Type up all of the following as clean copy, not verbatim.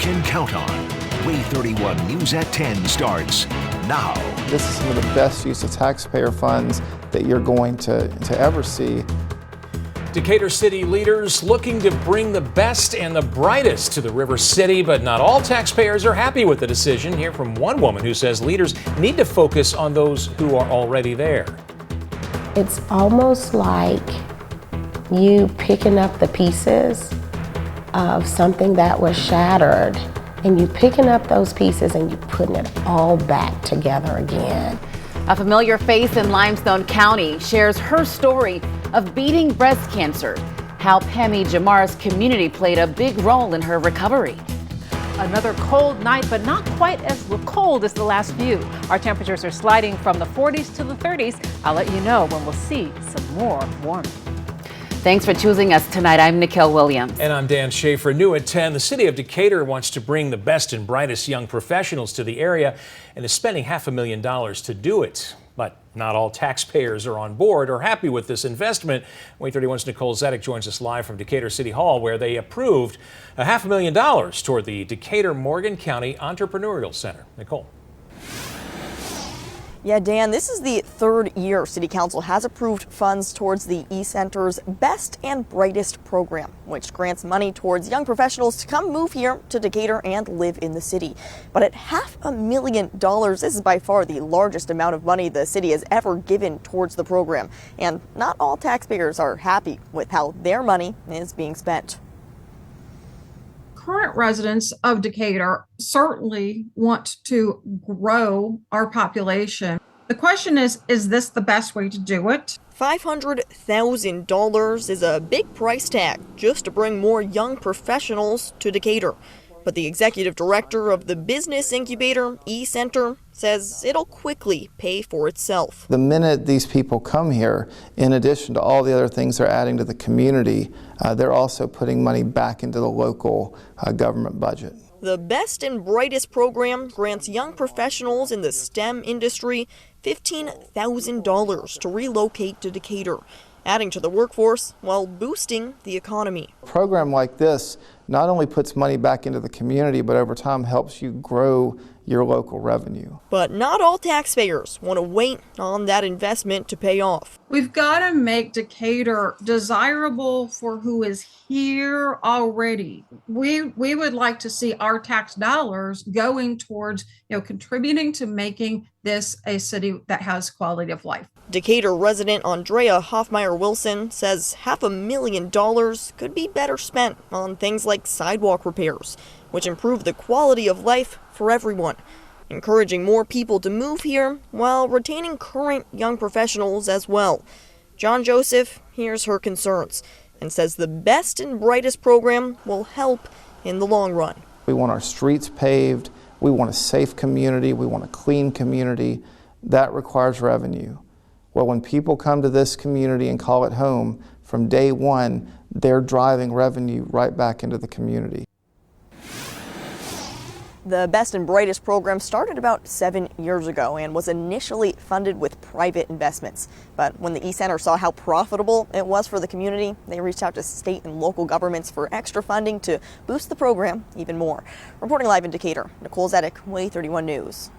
can count on. Way 31 News at 10 starts now. This is some of the best use of taxpayer funds that you're going to ever see. Decatur City leaders looking to bring the best and the brightest to the River City, but not all taxpayers are happy with the decision. Hear from one woman who says leaders need to focus on those who are already there. It's almost like you picking up the pieces of something that was shattered, and you picking up those pieces and you putting it all back together again. A familiar face in Limestone County shares her story of beating breast cancer, how Pemi Jamar's community played a big role in her recovery. Another cold night, but not quite as cold as the last few. Our temperatures are sliding from the 40s to the 30s. I'll let you know when we'll see some more warmth. Thanks for choosing us tonight. I'm Nicole Williams. And I'm Dan Schaefer. New at 10, the city of Decatur wants to bring the best and brightest young professionals to the area and is spending $500,000 to do it. But not all taxpayers are on board or happy with this investment. Way 31's Nicole Zedek joins us live from Decatur City Hall, where they approved $500,000 toward the Decatur Morgan County Entrepreneurial Center. Nicole. Yeah, Dan, this is the third year City Council has approved funds towards the E-Center's Best and Brightest program, which grants money towards young professionals to come move here to Decatur and live in the city. But at $500,000, this is by far the largest amount of money the city has ever given towards the program. And not all taxpayers are happy with how their money is being spent. Current residents of Decatur certainly want to grow our population. The question is this the best way to do it? $500,000 is a big price tag just to bring more young professionals to Decatur. But the executive director of the business incubator, E-Center, says it'll quickly pay for itself. The minute these people come here, in addition to all the other things they're adding to the community, they're also putting money back into the local government budget. The Best and Brightest program grants young professionals in the STEM industry $15,000 to relocate to Decatur, adding to the workforce while boosting the economy. A program like this not only puts money back into the community, but over time helps you grow your local revenue. But not all taxpayers want to wait on that investment to pay off. We've got to make Decatur desirable for who is here already. We would like to see our tax dollars going towards, contributing to making this a city that has quality of life. Decatur resident Andrea Hoffmeyer-Wilson says $500,000 could be better spent on things like sidewalk repairs, which improve the quality of life for everyone, encouraging more people to move here while retaining current young professionals as well. John Joseph hears her concerns and says the Best and Brightest program will help in the long run. We want our streets paved, we want a safe community, we want a clean community. That requires revenue. Well, when people come to this community and call it home, from day one, they're driving revenue right back into the community. The Best and Brightest program started about 7 years ago and was initially funded with private investments. But when the E-Center saw how profitable it was for the community, they reached out to state and local governments for extra funding to boost the program even more. Reporting live in Decatur, Nicole Zedek, Way 31 News.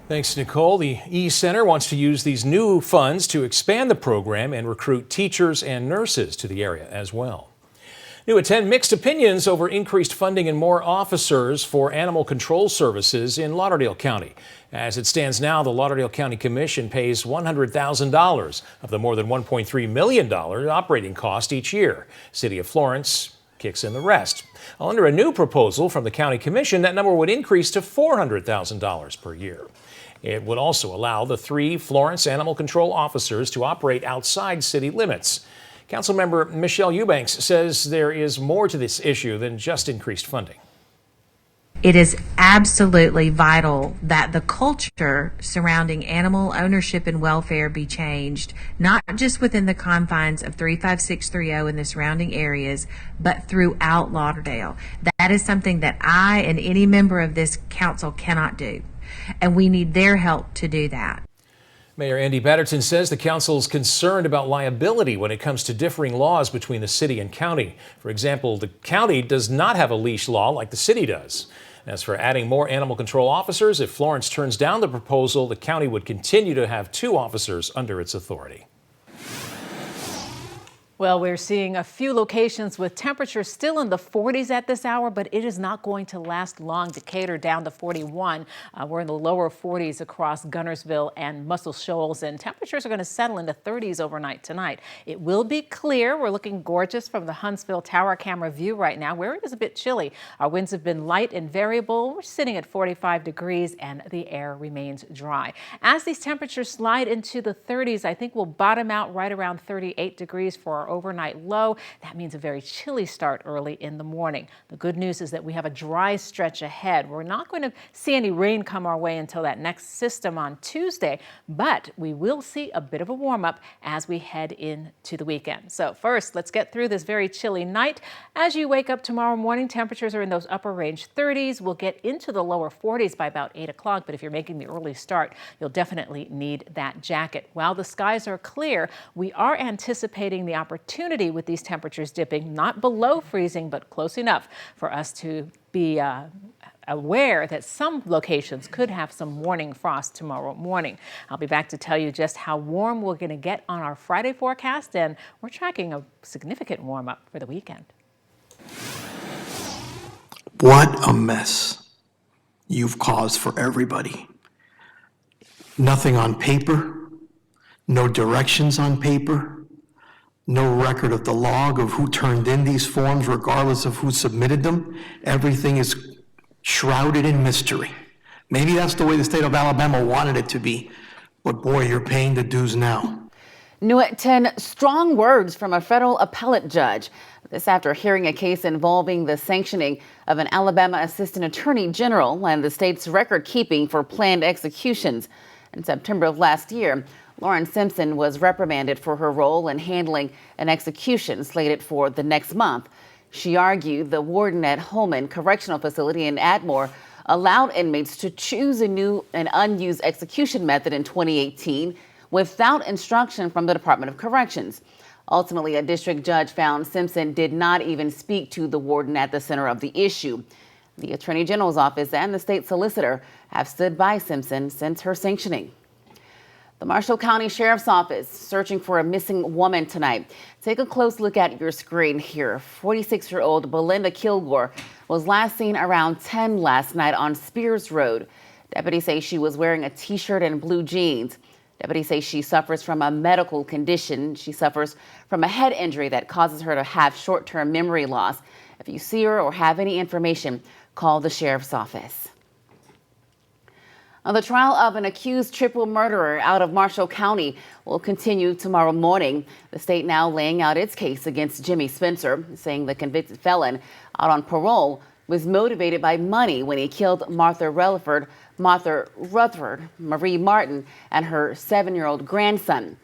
Thanks, Nicole. The E-Center wants to use these new funds to expand the program and recruit teachers and nurses to the area as well. New at 10, mixed opinions over increased funding and more officers for animal control services in Lauderdale County. As it stands now, the Lauderdale County Commission pays $100,000 of the more than $1.3 million operating cost each year. City of Florence kicks in the rest. Under a new proposal from the County Commission, that number would increase to $400,000 per year. It would also allow the 3 Florence animal control officers to operate outside city limits. Councilmember Michelle Eubanks says there is more to this issue than just increased funding. It is absolutely vital that the culture surrounding animal ownership and welfare be changed, not just within the confines of 35630 and the surrounding areas, but throughout Lauderdale. That is something that I and any member of this council cannot do, and we need their help to do that. Mayor Andy Batterton says the council is concerned about liability when it comes to differing laws between the city and county. For example, the county does not have a leash law like the city does. As for adding more animal control officers, if Florence turns down the proposal, the county would continue to have 2 officers under its authority. Well, we're seeing a few locations with temperatures still in the 40s at this hour, but it is not going to last long. Decatur down to 41. We're in the lower 40s across Gunnersville and Muscle Shoals, and temperatures are going to settle into 30s overnight tonight. It will be clear. We're looking gorgeous from the Huntsville Tower camera view right now, where it is a bit chilly. Our winds have been light and variable. We're sitting at 45 degrees, and the air remains dry. As these temperatures slide into the 30s, I think we'll bottom out right around 38 degrees for our overnight low. That means a very chilly start early in the morning. The good news is that we have a dry stretch ahead. We're not going to see any rain come our way until that next system on Tuesday, but we will see a bit of a warm up as we head into the weekend. So first, let's get through this very chilly night. As you wake up tomorrow morning, temperatures are in those upper range 30s. We'll get into the lower 40s by about 8 o'clock, but if you're making the early start, you'll definitely need that jacket. While the skies are clear, we are anticipating the opportunity with these temperatures dipping, not below freezing, but close enough for us to be aware that some locations could have some morning frost tomorrow morning. I'll be back to tell you just how warm we're going to get on our Friday forecast, and we're tracking a significant warm up for the weekend. What a mess you've caused for everybody. Nothing on paper, no directions on paper, no record of the log of who turned in these forms, regardless of who submitted them. Everything is shrouded in mystery. Maybe that's the way the state of Alabama wanted it to be, but boy, you're paying the dues now. New at 10, strong words from a federal appellate judge. This after hearing a case involving the sanctioning of an Alabama assistant attorney general and the state's record keeping for planned executions. In September of last year, Lauren Simpson was reprimanded for her role in handling an execution slated for the next month. She argued the warden at Holman Correctional Facility in Atmore allowed inmates to choose a new and unused execution method in 2018 without instruction from the Department of Corrections. Ultimately, a district judge found Simpson did not even speak to the warden at the center of the issue. The Attorney General's office and the state solicitor have stood by Simpson since her sanctioning. The Marshall County Sheriff's Office searching for a missing woman tonight. Take a close look at your screen here. 46-year-old Belinda Kilgore was last seen around 10 last night on Spears Road. Deputies say she was wearing a t-shirt and blue jeans. Deputies say she suffers from a medical condition. She suffers from a head injury that causes her to have short-term memory loss. If you see her or have any information, call the Sheriff's Office. The trial of an accused triple murderer out of Marshall County will continue tomorrow morning. The state now laying out its case against Jimmy Spencer, saying the convicted felon out on parole was motivated by money when he killed Martha Rutherford, Marie Martin, and her 7-year-old grandson.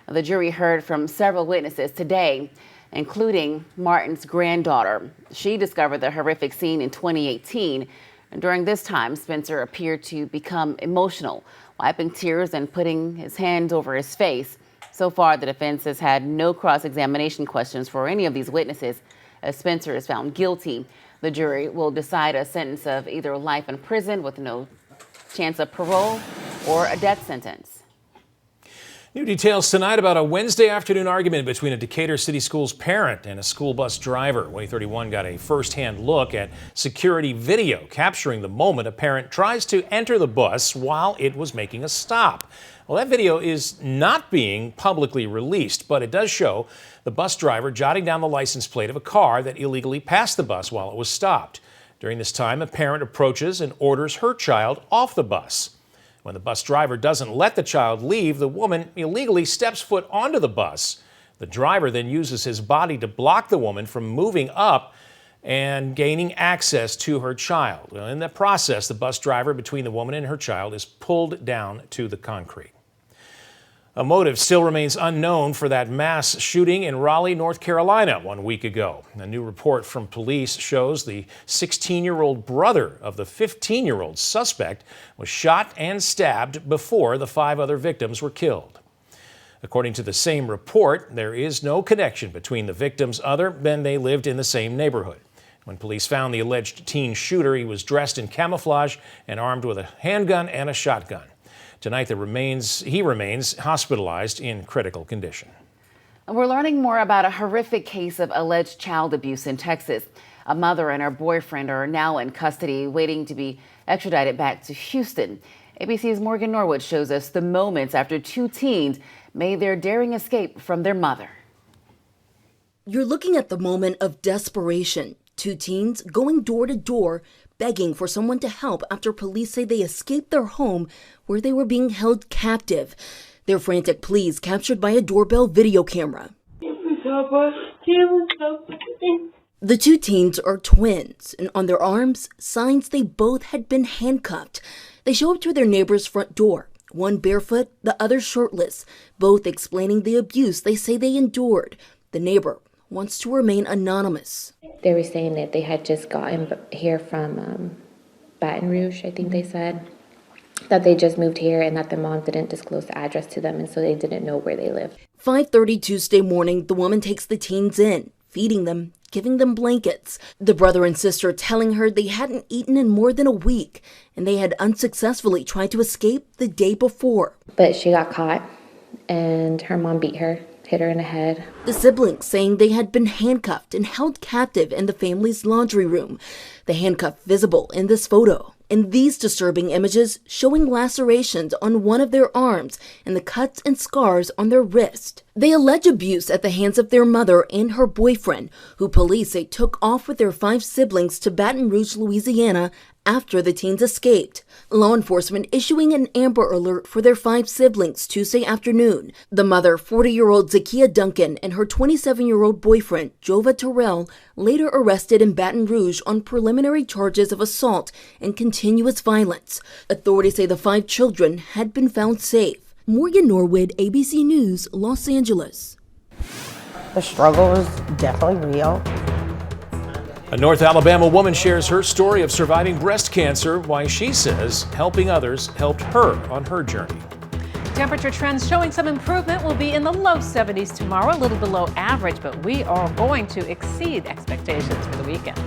The jury heard from several witnesses today, including Martin's granddaughter. She discovered the horrific scene in 2018. And during this time, Spencer appeared to become emotional, wiping tears and putting his hands over his face. So far, the defense has had no cross-examination questions for any of these witnesses. As Spencer is found guilty, the jury will decide a sentence of either life in prison with no chance of parole or a death sentence. New details tonight about a Wednesday afternoon argument between a Decatur City Schools parent and a school bus driver. Way 31 got a first-hand look at security video capturing the moment a parent tries to enter the bus while it was making a stop. Well, that video is not being publicly released, but it does show the bus driver jotting down the license plate of a car that illegally passed the bus while it was stopped. During this time, a parent approaches and orders her child off the bus. When the bus driver doesn't let the child leave, the woman illegally steps foot onto the bus. The driver then uses his body to block the woman from moving up and gaining access to her child. Well, in that process, the bus driver between the woman and her child is pulled down to the concrete. A motive still remains unknown for that mass shooting in Raleigh, North Carolina 1 week ago. A new report from police shows the 16-year-old brother of the 15-year-old suspect was shot and stabbed before the 5 other victims were killed. According to the same report, there is no connection between the victims other than they lived in the same neighborhood. When police found the alleged teen shooter, he was dressed in camouflage and armed with a handgun and a shotgun. Tonight, he remains hospitalized in critical condition. We're learning more about a horrific case of alleged child abuse in Texas. A mother and her boyfriend are now in custody, waiting to be extradited back to Houston. ABC's Morgan Norwood shows us the moments after 2 teens made their daring escape from their mother. You're looking at the moment of desperation. 2 teens going door to door, begging for someone to help after police say they escaped their home where they were being held captive. Their frantic pleas captured by a doorbell video camera. The 2 teens are twins, and on their arms, signs they both had been handcuffed. They show up to their neighbor's front door, one barefoot, the other shirtless, both explaining the abuse they say they endured. The neighbor wants to remain anonymous. They were saying that they had just gotten here from Baton Rouge, I think they said, that they just moved here and that the mom didn't disclose the address to them, and so they didn't know where they lived. 5:30 Tuesday morning, the woman takes the teens in, feeding them, giving them blankets. The brother and sister telling her they hadn't eaten in more than a week, and they had unsuccessfully tried to escape the day before. But she got caught, and her mom beat her, hit her in the head. The siblings saying they had been handcuffed and held captive in the family's laundry room. The handcuff visible in this photo. And these disturbing images showing lacerations on one of their arms and the cuts and scars on their wrist. They allege abuse at the hands of their mother and her boyfriend, who police say took off with their 5 siblings to Baton Rouge, Louisiana, after the teens escaped. Law enforcement issuing an Amber Alert for their 5 siblings Tuesday afternoon. The mother, 40-year-old Zakia Duncan, and her 27-year-old boyfriend, Jova Terrell, later arrested in Baton Rouge on preliminary charges of assault and continuous violence. Authorities say the 5 children had been found safe. Morgan Norwood, ABC News, Los Angeles. The struggle is definitely real. A North Alabama woman shares her story of surviving breast cancer, why she says helping others helped her on her journey. Temperature trends showing some improvement. Will be in the low 70s tomorrow, a little below average, but we are going to exceed expectations for the weekend.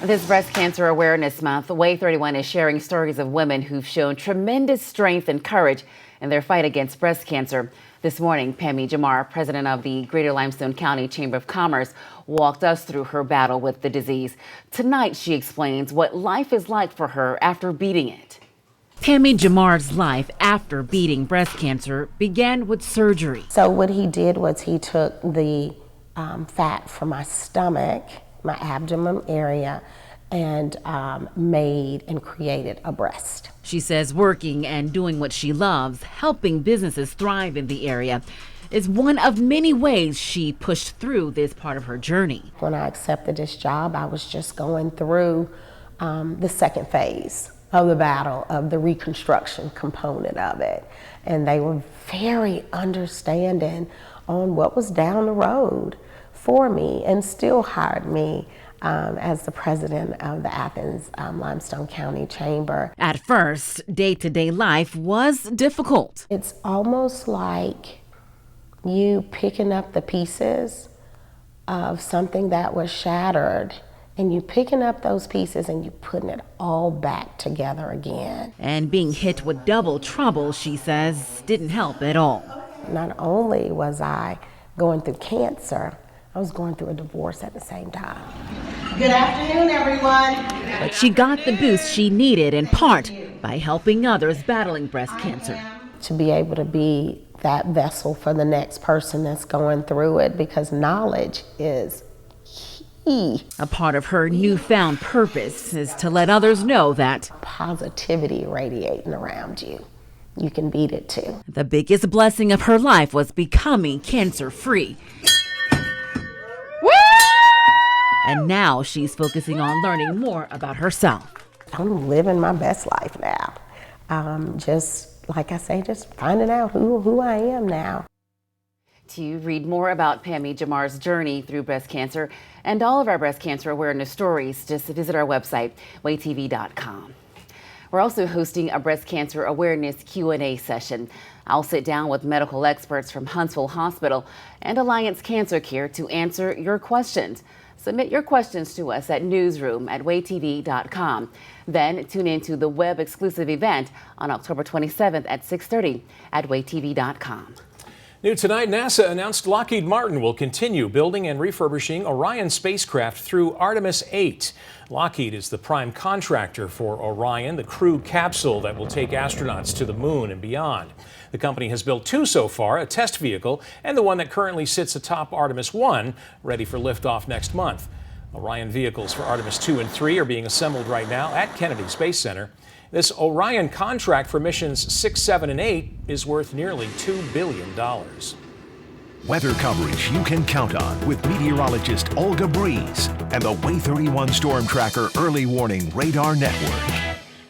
This Breast Cancer Awareness Month, Way 31 is sharing stories of women who've shown tremendous strength and courage in their fight against breast cancer. This morning, Pammy Jamar, president of the Greater Limestone County Chamber of Commerce, walked us through her battle with the disease. Tonight, she explains what life is like for her after beating it. Pammy Jamar's life after beating breast cancer began with surgery. So what he did was he took the fat from my stomach, my abdomen area, and made and created a breast. She says working and doing what she loves, helping businesses thrive in the area, is one of many ways she pushed through this part of her journey. When I accepted this job, I was just going through the second phase of the battle, of the reconstruction component of it. And they were very understanding on what was down the road for me, and still hired me as the president of the Athens Limestone County Chamber. At first, day-to-day life was difficult. It's almost like you picking up the pieces of something that was shattered, and you picking up those pieces and you putting it all back together again. And being hit with double trouble, she says, didn't help at all. Not only was I going through cancer, I was going through a divorce at the same time. Good afternoon, everyone. But she got the boost she needed in part by helping others battling breast cancer. To be able to be that vessel for the next person that's going through it, because knowledge is key. A part of her newfound purpose is to let others know that positivity radiating around you. You can beat it too. The biggest blessing of her life was becoming cancer-free. And now she's focusing on learning more about herself. I'm living my best life now. Just, like I say, just finding out who I am now. To read more about Pammy Jamar's journey through breast cancer and all of our breast cancer awareness stories, just visit our website, waytv.com. We're also hosting a breast cancer awareness Q&A session. I'll sit down with medical experts from Huntsville Hospital and Alliance Cancer Care to answer your questions. Submit your questions to us at newsroom@waytv.com. Then tune into the web exclusive event on October 27th at 6:30 at waytv.com. New tonight, NASA announced Lockheed Martin will continue building and refurbishing Orion spacecraft through Artemis 8. Lockheed is the prime contractor for Orion, the crew capsule that will take astronauts to the moon and beyond. The company has built two so far, a test vehicle and the one that currently sits atop Artemis 1, ready for liftoff next month. Orion vehicles for Artemis 2 and 3 are being assembled right now at Kennedy Space Center. This Orion contract for missions 6, 7, and 8 is worth nearly $2 billion. Weather coverage you can count on with meteorologist Olga Breeze and the Way 31 Storm Tracker Early Warning Radar Network.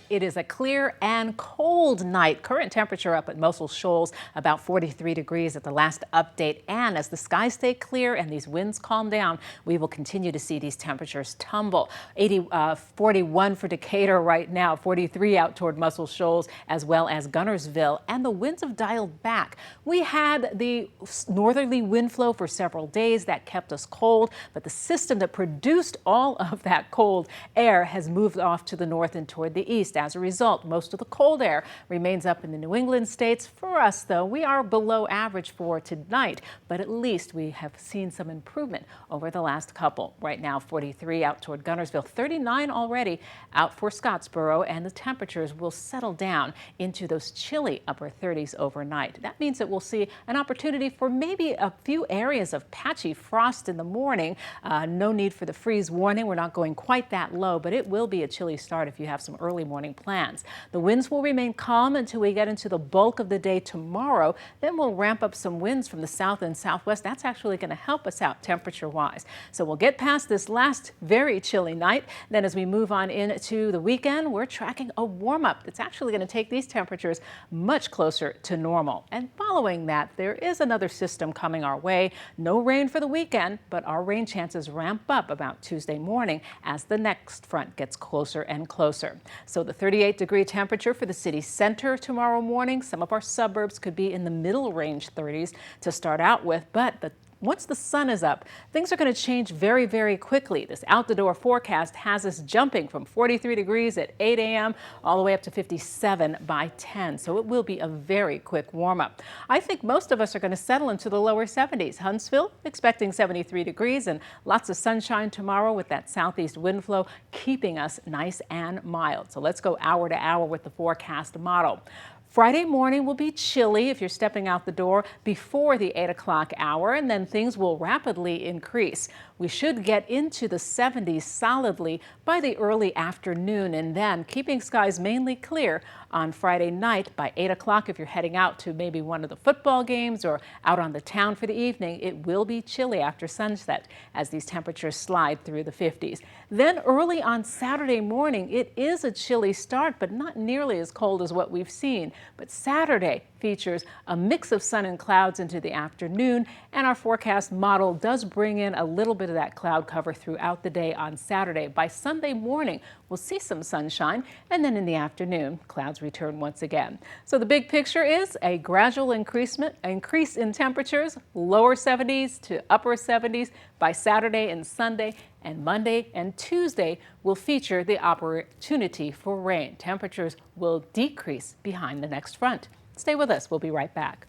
It is a clear and cold night. Current temperature up at Muscle Shoals, about 43 degrees at the last update. And as the skies stay clear and these winds calm down, we will continue to see these temperatures tumble. 41 for Decatur right now, 43 out toward Muscle Shoals, as well as Gunnersville. And the winds have dialed back. We had the northerly wind flow for several days that kept us cold, but the system that produced all of that cold air has moved off to the north and toward the east. As a result, most of the cold air remains up in the New England states. For us, though, we are below average for tonight, but at least we have seen some improvement over the last couple. Right now, 43 out toward Gunnersville, 39 already out for Scottsboro, and the temperatures will settle down into those chilly upper 30s overnight. That means that we'll see an opportunity for maybe a few areas of patchy frost in the morning. No need for the freeze warning. We're not going quite that low, but it will be a chilly start if you have some early morning plans. The winds will remain calm until we get into the bulk of the day tomorrow. Then we'll ramp up some winds from the south and southwest. That's actually going to help us out temperature-wise. So we'll get past this last very chilly night. Then as we move on into the weekend, we're tracking a warm-up. It's actually going to take these temperatures much closer to normal. And following that, there is another system coming our way. No rain for the weekend, but our rain chances ramp up about Tuesday morning as the next front gets closer and closer. So the 38-degree temperature for the city center tomorrow morning. Some of our suburbs could be in the middle range 30s to start out with, but the once the sun is up, things are going to change very, very quickly. This out-the-door forecast has us jumping from 43 degrees at 8 a.m. all the way up to 57 by 10. So it will be a very quick warm-up. I think most of us are going to settle into the lower 70s. Huntsville expecting 73 degrees and lots of sunshine tomorrow with that southeast wind flow keeping us nice and mild. So let's go hour to hour with the forecast model. Friday morning will be chilly if you're stepping out the door before the 8 o'clock hour, and then things will rapidly increase. We should get into the 70s solidly by the early afternoon, and then keeping skies mainly clear on Friday night by 8 o'clock. If you're heading out to maybe one of the football games or out on the town for the evening, it will be chilly after sunset as these temperatures slide through the 50s. Then early on Saturday morning, it is a chilly start, but not nearly as cold as what we've seen. But Saturday features a mix of sun and clouds into the afternoon, and our forecast model does bring in a little bit of that cloud cover throughout the day on Saturday. By Sunday morning, we'll see some sunshine, and then in the afternoon, clouds return once again. So the big picture is a gradual increase in temperatures, lower 70s to upper 70s by Saturday and Sunday, and Monday and Tuesday will feature the opportunity for rain. Temperatures will decrease behind the next front. Stay with us. We'll be right back.